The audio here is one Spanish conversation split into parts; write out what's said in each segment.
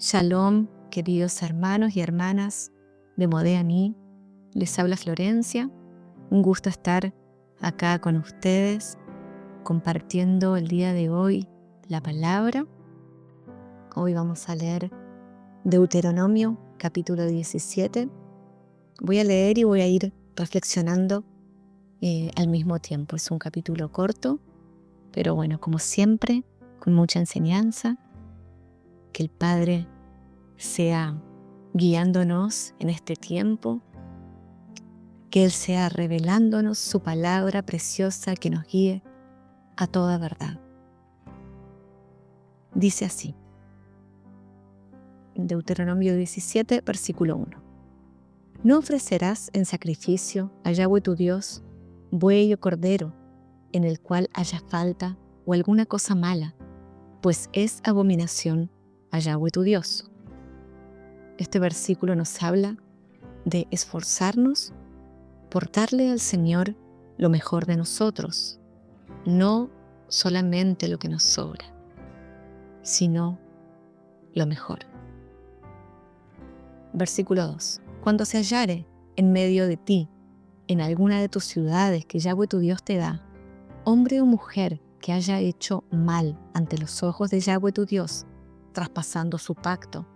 Shalom, queridos hermanos y hermanas de Modéani. Les habla Florencia. Un gusto estar acá con ustedes compartiendo el día de hoy la palabra. Hoy vamos a leer Deuteronomio capítulo 17. Voy a leer y voy a ir reflexionando al mismo tiempo. Es un capítulo corto, pero bueno, como siempre, con mucha enseñanza. Que el Padre sea guiándonos en este tiempo, que Él sea revelándonos su palabra preciosa que nos guíe a toda verdad. Dice así, en Deuteronomio 17, versículo 1. No ofrecerás en sacrificio a Yahweh tu Dios buey o cordero en el cual haya falta o alguna cosa mala, pues es abominación a Yahweh tu Dios. Este versículo nos habla de esforzarnos por darle al Señor lo mejor de nosotros, no solamente lo que nos sobra, sino lo mejor. Versículo 2. Cuando se hallare en medio de ti, en alguna de tus ciudades que Yahweh tu Dios te da, hombre o mujer que haya hecho mal ante los ojos de Yahweh tu Dios, traspasando su pacto,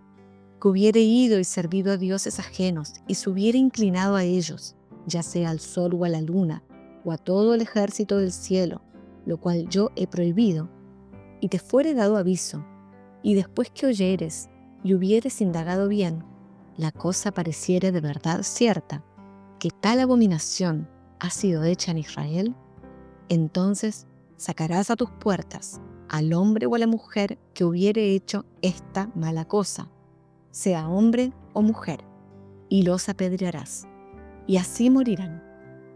que hubiere ido y servido a dioses ajenos y se hubiere inclinado a ellos, ya sea al sol o a la luna, o a todo el ejército del cielo, lo cual yo he prohibido, y te fuere dado aviso, y después que oyeres y hubieres indagado bien, la cosa pareciere de verdad cierta, que tal abominación ha sido hecha en Israel, entonces sacarás a tus puertas al hombre o a la mujer que hubiere hecho esta mala cosa, sea hombre o mujer, y los apedrearás, y así morirán.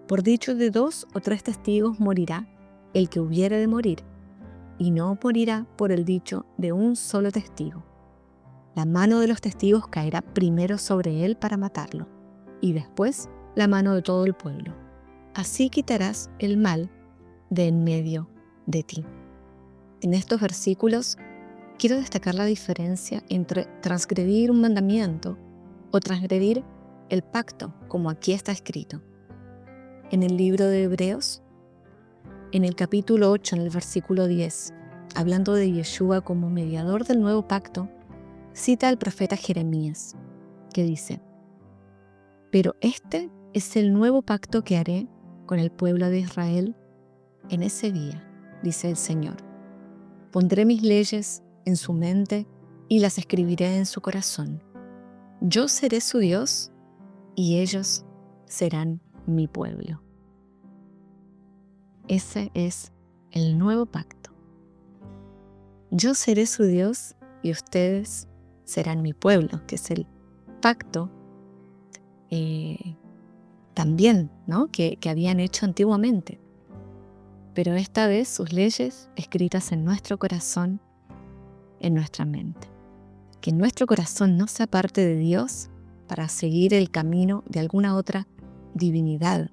Por dicho de 2 o 3 testigos morirá el que hubiere de morir, y no morirá por el dicho de un solo testigo. La mano de los testigos caerá primero sobre él para matarlo, y después la mano de todo el pueblo. Así quitarás el mal de en medio de ti. En estos versículos quiero destacar la diferencia entre transgredir un mandamiento o transgredir el pacto, como aquí está escrito. En el libro de Hebreos, en el capítulo 8, en el versículo 10, hablando de Yeshua como mediador del nuevo pacto, cita al profeta Jeremías, que dice: pero este es el nuevo pacto que haré con el pueblo de Israel en ese día, dice el Señor. Pondré mis leyes en su mente y las escribiré en su corazón. Yo seré su Dios y ellos serán mi pueblo. Ese es el nuevo pacto. Yo seré su Dios y ustedes serán mi pueblo, que es el pacto también, ¿no? que habían hecho antiguamente. Pero esta vez sus leyes escritas en nuestro corazón, en nuestra mente. Que nuestro corazón no se aparte de Dios para seguir el camino de alguna otra divinidad,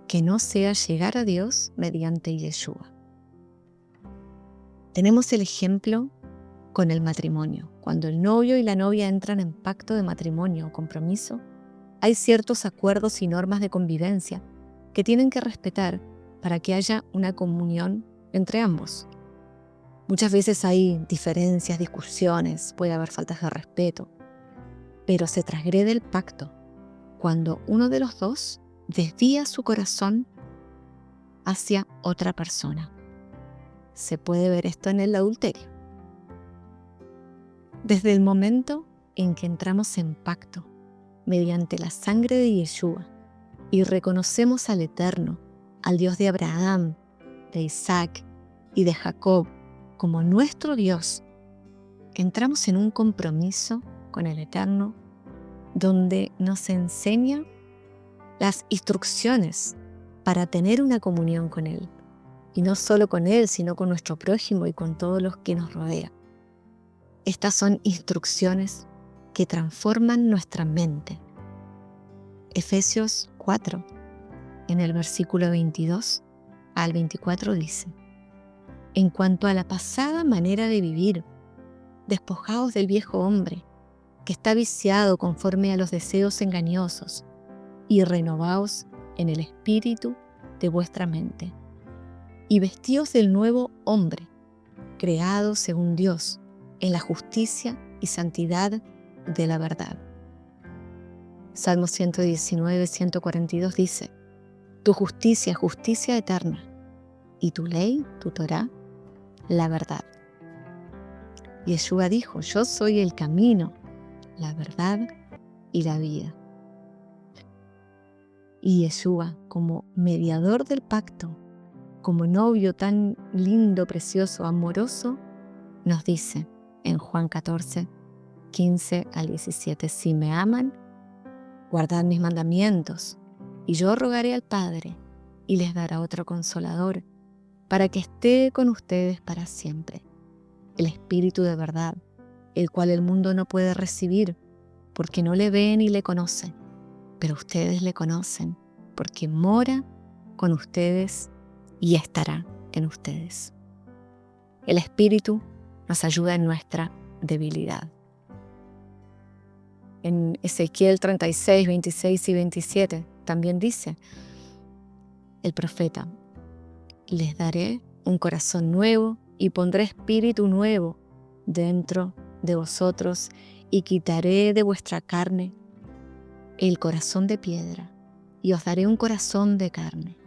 que no sea llegar a Dios mediante Yeshua. Tenemos el ejemplo con el matrimonio. Cuando el novio y la novia entran en pacto de matrimonio o compromiso, hay ciertos acuerdos y normas de convivencia que tienen que respetar para que haya una comunión entre ambos. Muchas veces hay diferencias, discusiones, puede haber faltas de respeto, pero se transgrede el pacto cuando uno de los dos desvía su corazón hacia otra persona. Se puede ver esto en el adulterio. Desde el momento en que entramos en pacto mediante la sangre de Yeshua y reconocemos al Eterno, al Dios de Abraham, de Isaac y de Jacob como nuestro Dios, entramos en un compromiso con el Eterno donde nos enseña las instrucciones para tener una comunión con Él. Y no solo con Él, sino con nuestro prójimo y con todos los que nos rodean. Estas son instrucciones que transforman nuestra mente. Efesios 4, en el versículo 22 al 24 dice: en cuanto a la pasada manera de vivir, despojaos del viejo hombre, que está viciado conforme a los deseos engañosos, y renovaos en el espíritu de vuestra mente. Y vestíos del nuevo hombre, creado según Dios, en la justicia y santidad de la verdad. Salmo 119, 142 dice: Tu justicia, justicia eterna, y tu ley, tu Torá, la verdad. Yeshua dijo: Yo soy el camino, la verdad y la vida. Y Yeshua, como mediador del pacto, como novio tan lindo, precioso, amoroso, nos dice en Juan 14, 15 al 17: Si me aman, guardad mis mandamientos, y yo rogaré al Padre, y les dará otro Consolador, para que esté con ustedes para siempre, el Espíritu de verdad, el cual el mundo no puede recibir, porque no le ve ni le conoce, pero ustedes le conocen, porque mora con ustedes y estará en ustedes. El Espíritu nos ayuda en nuestra debilidad. En Ezequiel 36, 26 y 27 también dice el profeta: les daré un corazón nuevo y pondré espíritu nuevo dentro de vosotros, y quitaré de vuestra carne el corazón de piedra, y os daré un corazón de carne,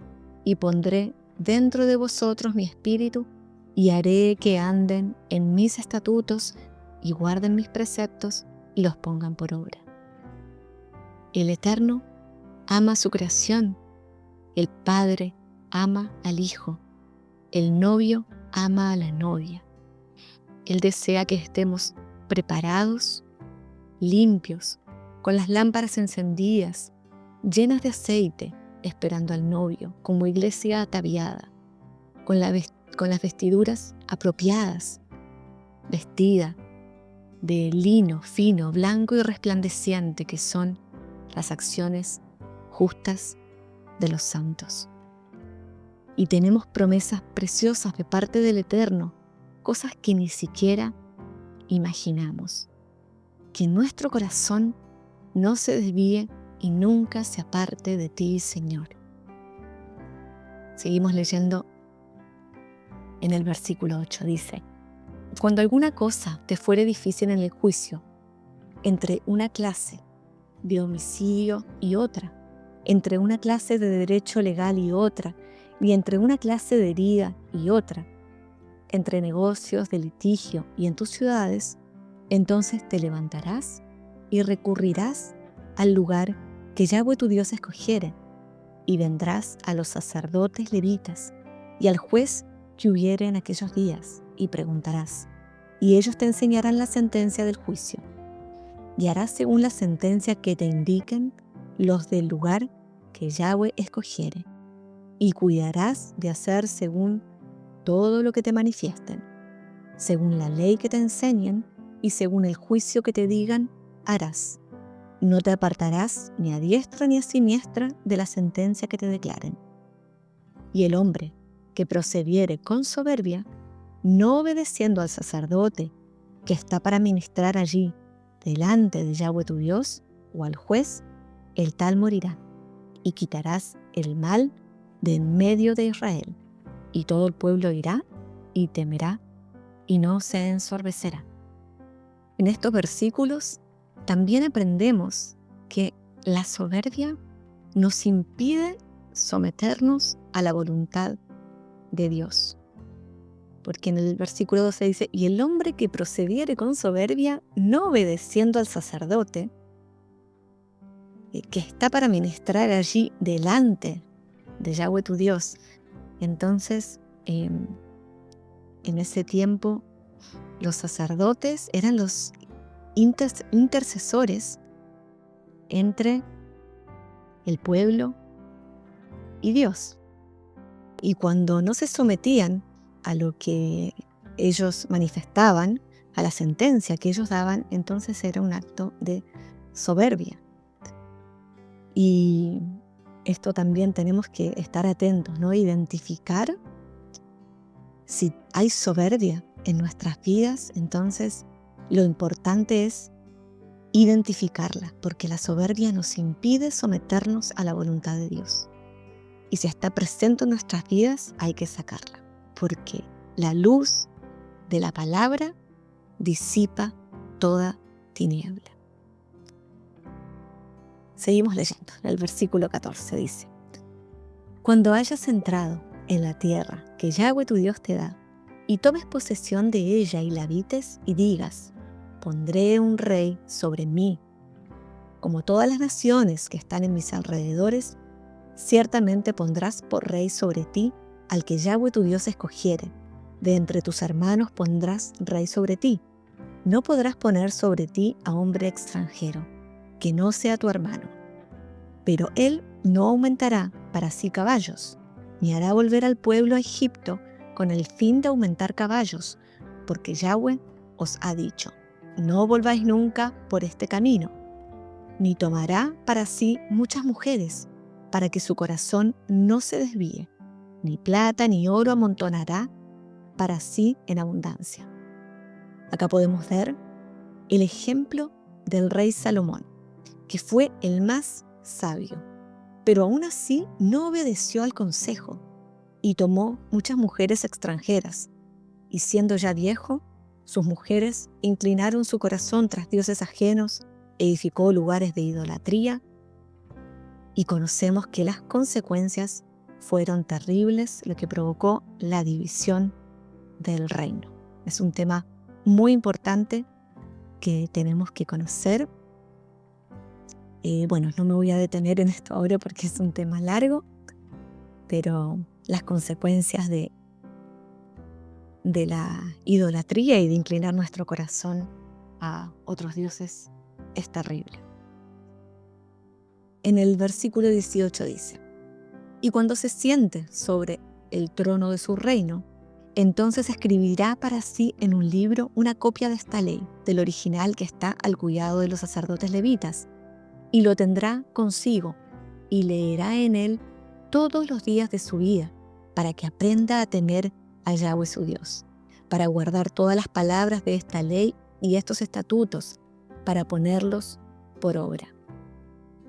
y pondré dentro de vosotros mi espíritu, y haré que anden en mis estatutos, y guarden mis preceptos, y los pongan por obra. El Eterno ama su creación, el Padre ama al Hijo, el novio ama a la novia. Él desea que estemos preparados, limpios, con las lámparas encendidas, llenas de aceite, esperando al novio, como iglesia ataviada, con las vestiduras apropiadas, vestida de lino fino, blanco y resplandeciente, que son las acciones justas de los santos. Y tenemos promesas preciosas de parte del Eterno, cosas que ni siquiera imaginamos. Que nuestro corazón no se desvíe y nunca se aparte de ti, Señor. Seguimos leyendo en el versículo 8, dice: Cuando alguna cosa te fuere difícil en el juicio, entre una clase de homicidio y otra, entre una clase de derecho legal y otra, y entre una clase de herida y otra, entre negocios de litigio y en tus ciudades, entonces te levantarás y recurrirás al lugar que Yahweh tu Dios escogiere, y vendrás a los sacerdotes levitas y al juez que hubiere en aquellos días, y preguntarás, y ellos te enseñarán la sentencia del juicio, y harás según la sentencia que te indiquen los del lugar que Yahweh escogiere, y cuidarás de hacer según todo lo que te manifiesten, según la ley que te enseñen y según el juicio que te digan, harás. No te apartarás ni a diestra ni a siniestra de la sentencia que te declaren. Y el hombre que procediere con soberbia, no obedeciendo al sacerdote que está para ministrar allí delante de Yahweh tu Dios, o al juez, el tal morirá, y quitarás el mal de en medio de Israel, y todo el pueblo irá y temerá y no se ensorbecerá. En estos versículos también aprendemos que la soberbia nos impide someternos a la voluntad de Dios. Porque en el versículo 12 dice: y el hombre que procediere con soberbia, no obedeciendo al sacerdote, que está para ministrar allí delante de Yahweh tu Dios. Entonces, en ese tiempo, los sacerdotes eran los intercesores entre el pueblo y Dios. Y cuando no se sometían a lo que ellos manifestaban, a la sentencia que ellos daban, entonces era un acto de soberbia. Y esto también tenemos que estar atentos, ¿no? Identificar si hay soberbia en nuestras vidas, entonces Lo importante es identificarla, porque la soberbia nos impide someternos a la voluntad de Dios. Y si está presente en nuestras vidas, hay que sacarla, porque la luz de la palabra disipa toda tiniebla. Seguimos leyendo. El versículo 14 dice: Cuando hayas entrado en la tierra que Yahweh tu Dios te da, y tomes posesión de ella y la habites, y digas: pondré un rey sobre mí, como todas las naciones que están en mis alrededores, ciertamente pondrás por rey sobre ti al que Yahweh tu Dios escogiere. De entre tus hermanos pondrás rey sobre ti. No podrás poner sobre ti a hombre extranjero, que no sea tu hermano. Pero él no aumentará para sí caballos, ni hará volver al pueblo a Egipto con el fin de aumentar caballos, porque Yahweh os ha dicho: no volváis nunca por este camino. Ni tomará para sí muchas mujeres, para que su corazón no se desvíe. Ni plata ni oro amontonará para sí en abundancia. Acá podemos ver el ejemplo del rey Salomón, que fue el más sabio, pero aún así no obedeció al consejo y tomó muchas mujeres extranjeras, y siendo ya viejo, sus mujeres inclinaron su corazón tras dioses ajenos, edificó lugares de idolatría, y conocemos que las consecuencias fueron terribles, lo que provocó la división del reino. Es un tema muy importante que tenemos que conocer. Bueno, no me voy a detener en esto ahora porque es un tema largo, pero las consecuencias de la idolatría y de inclinar nuestro corazón a otros dioses es terrible. En el versículo 18 dice: y cuando se siente sobre el trono de su reino, entonces escribirá para sí en un libro una copia de esta ley, del original que está al cuidado de los sacerdotes levitas, y lo tendrá consigo, y leerá en él todos los días de su vida, para que aprenda a temer a Yahweh su Dios, para guardar todas las palabras de esta ley y estos estatutos, para ponerlos por obra,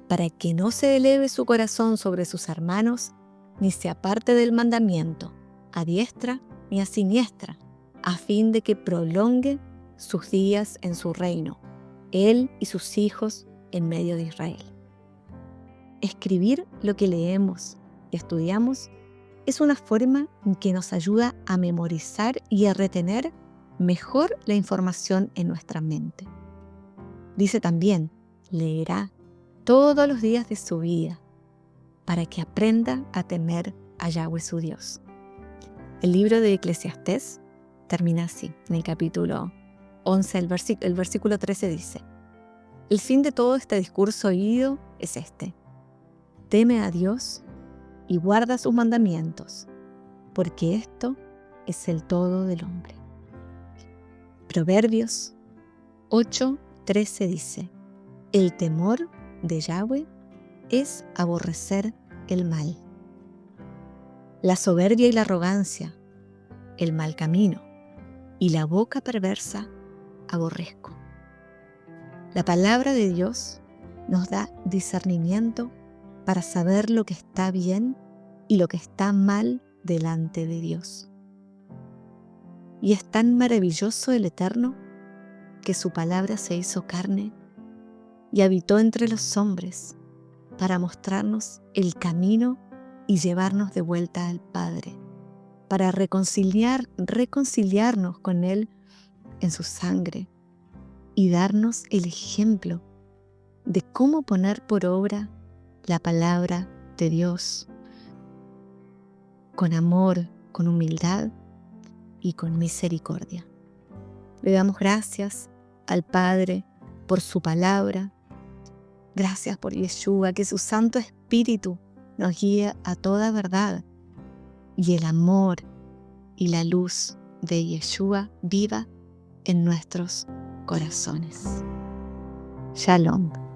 para que no se eleve su corazón sobre sus hermanos, ni se aparte del mandamiento, a diestra ni a siniestra, a fin de que prolongue sus días en su reino, él y sus hijos en medio de Israel. Escribir lo que leemos y estudiamos es una forma en que nos ayuda a memorizar y a retener mejor la información en nuestra mente. Dice también: leerá todos los días de su vida, para que aprenda a temer a Yahweh su Dios. El libro de Eclesiastés termina así, en el capítulo 11, el versículo 13 dice: el fin de todo este discurso oído es este: teme a Dios y guarda sus mandamientos, porque esto es el todo del hombre. Proverbios 8:13 dice: el temor de Yahweh es aborrecer el mal. La soberbia y la arrogancia, el mal camino y la boca perversa aborrezco. La palabra de Dios nos da discernimiento para saber lo que está bien y lo que está mal delante de Dios. Y es tan maravilloso el Eterno que su palabra se hizo carne y habitó entre los hombres para mostrarnos el camino y llevarnos de vuelta al Padre, para reconciliarnos con Él en su sangre y darnos el ejemplo de cómo poner por obra la palabra de Dios con amor, con humildad y con misericordia. Le damos gracias al Padre por su palabra. Gracias por Yeshua, que su Santo Espíritu nos guíe a toda verdad y el amor y la luz de Yeshua viva en nuestros corazones. Shalom.